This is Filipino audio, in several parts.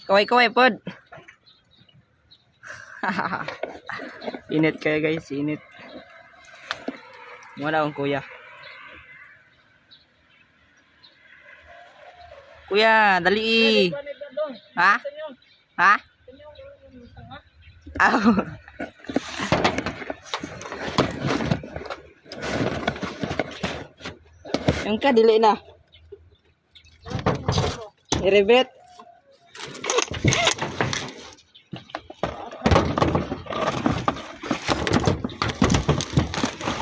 Kaway-kaway pod. Init kayo guys, init. Wala akong kuya. Kuya, dali. Ha? Ha? Aw. Yung ka, dili na. I-rebet.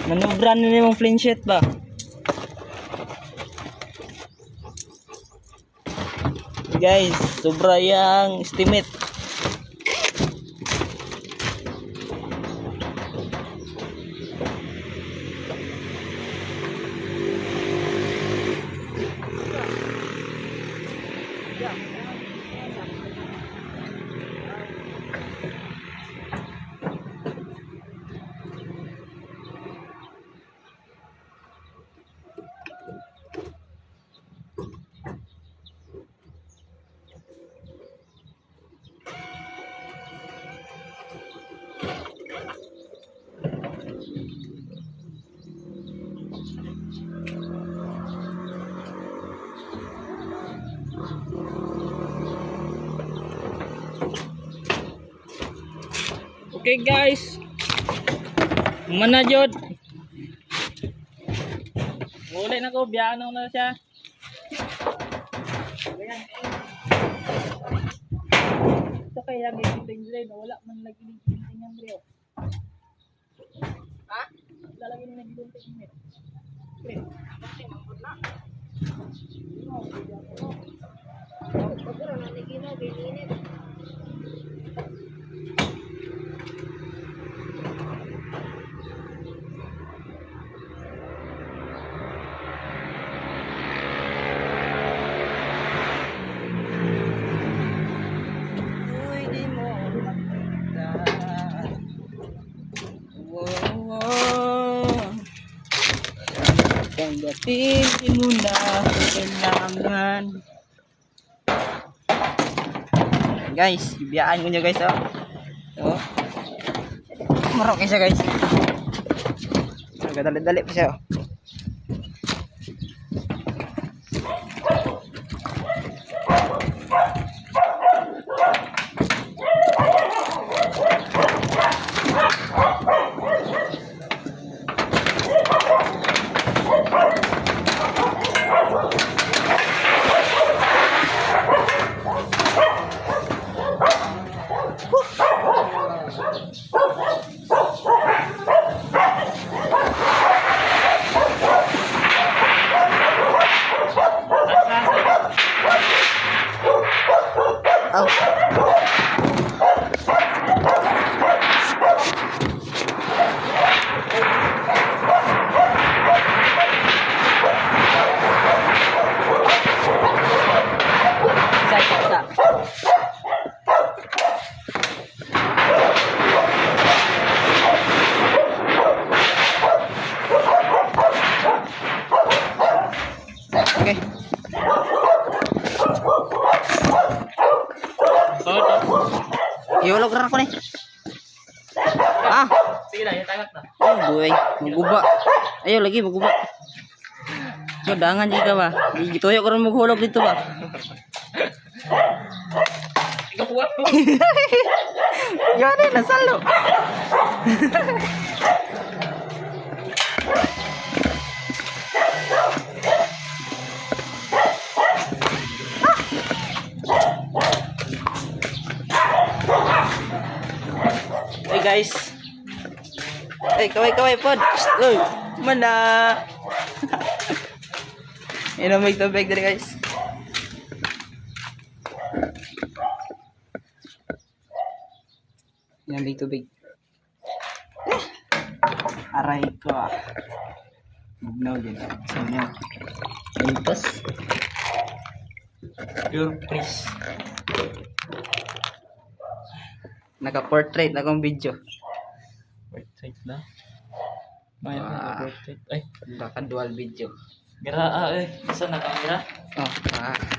Manubran na yung flinchette ba? Guys, sobra yang estimate. Okay guys, mana jod? Boleh na ko, biyano na siya. Ito kaya lagi yung rin, wala man lagi yung tingnan rin. Ha? Wala lagi yung tingnan rin. Okay, kasi mangkot na. Pagkara na naginaw, bininit. Tanggapin mo na kailangan. Guys, bibiyaan ko nyo guys, oh. Oh. Marok siya guys. Dali-dali pa siya, oh. Okay. Iulog ra ko ni. Ah, sige na, itangat na. oh boy, maguba. Ayo lagi maguba. So dangan jika ba. Gituyo ko ron maghulog dito ba. Ikaw kuha. Gani na salo. Hey guys. Hey, kaway-kaway pod. Loy, mana? Inom may tubig dali guys. Yan may tubig. Aray ko. Mugnaw din. So yan. Lintas. Pure fresh. Naka-portrait na akong video. Portrait na. May portrait. Ay, Naka-dual video. gira eh. Saan na kamera? Oh,